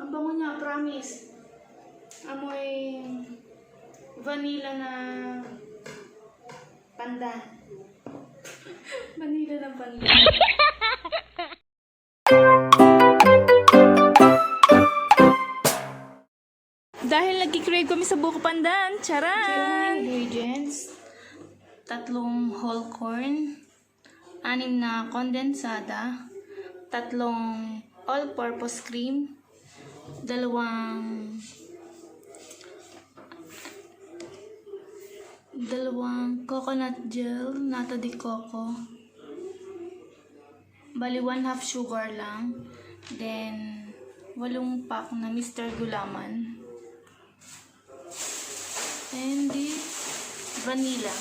Ang bango niya, promise. Amoy vanilla na pandan. Vanilla ng pandan. Dahil nag-crave kami sa buko pandan, charan! Ingredients: 3 whole corn, 6 na kondensada, 3 all-purpose cream, 2 coconut gel, nata de coco, bali 1/2 sugar lang, then 8 pack na Mr. Gulaman, and the vanilla.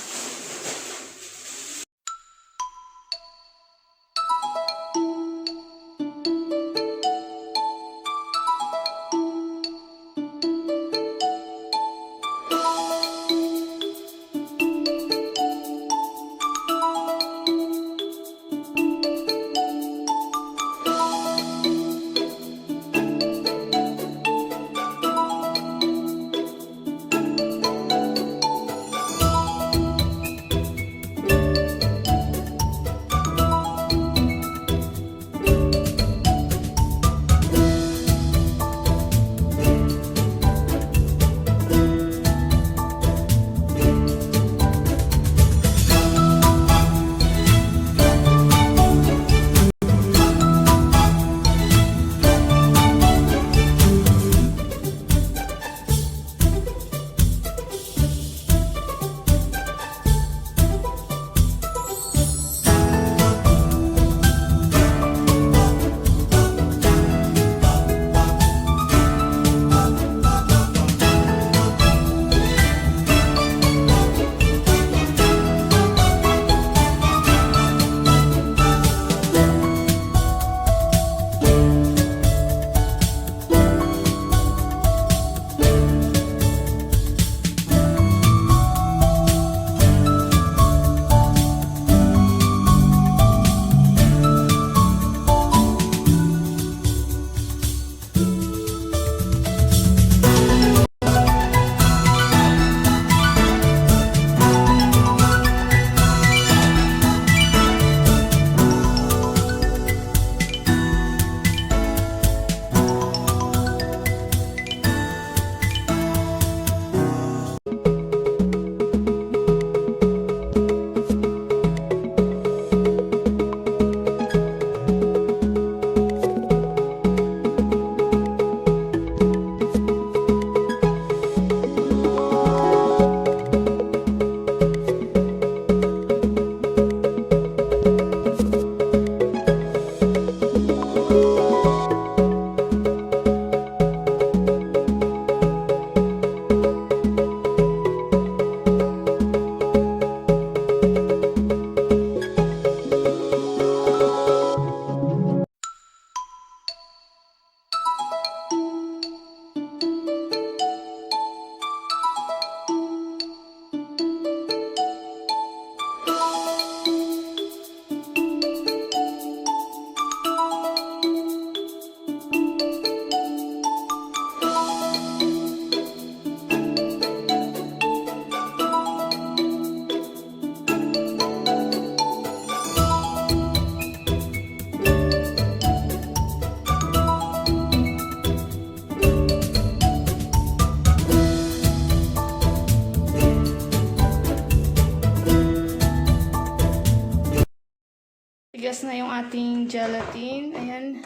Tigas na yung ating gelatin. Ayan.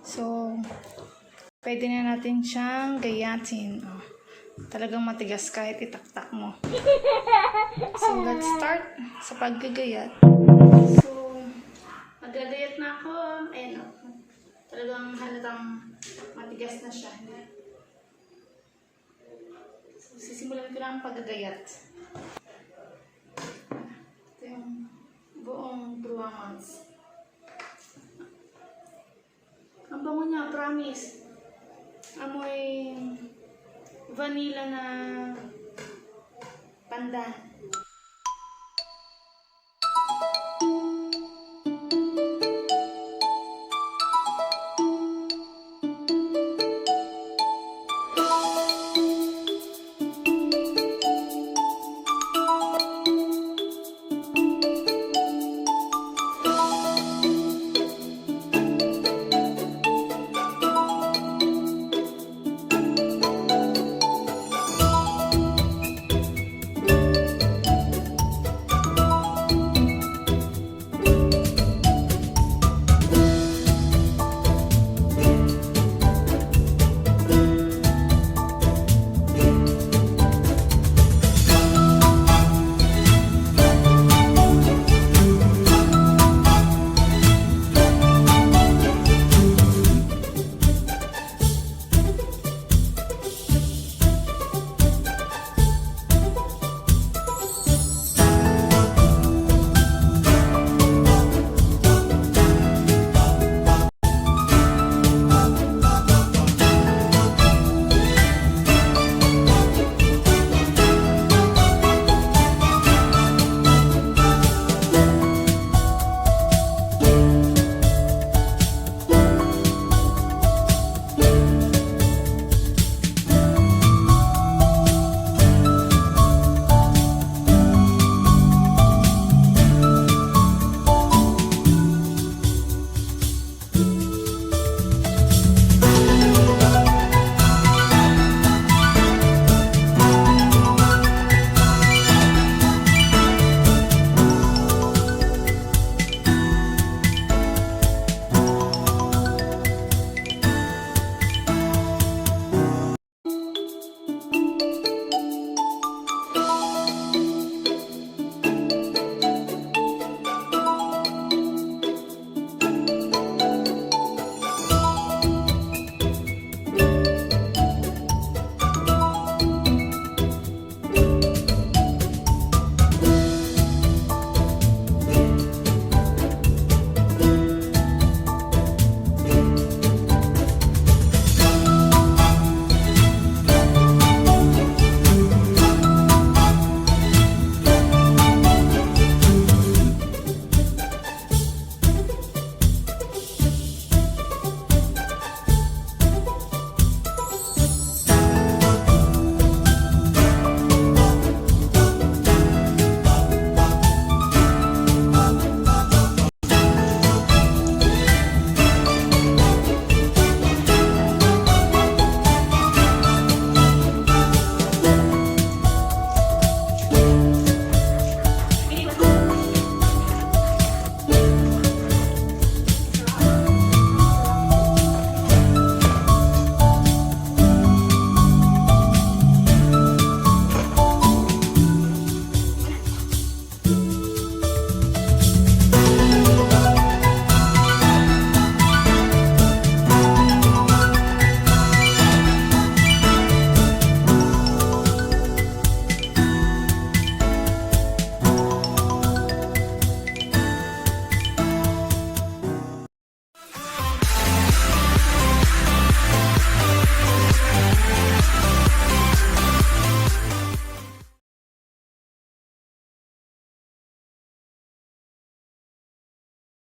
So, pwede na natin siyang gayatin. Oh, talagang matigas kahit itaktak mo. So, let's start sa paggagayat. So, magagayat na ako. Ayan. Oh, talagang halatang matigas na siya. So, sisimulan ko na ang paggagayat. Ito yung buong bruamans. Ang bango niya, promise. Amoy vanilla na pandan.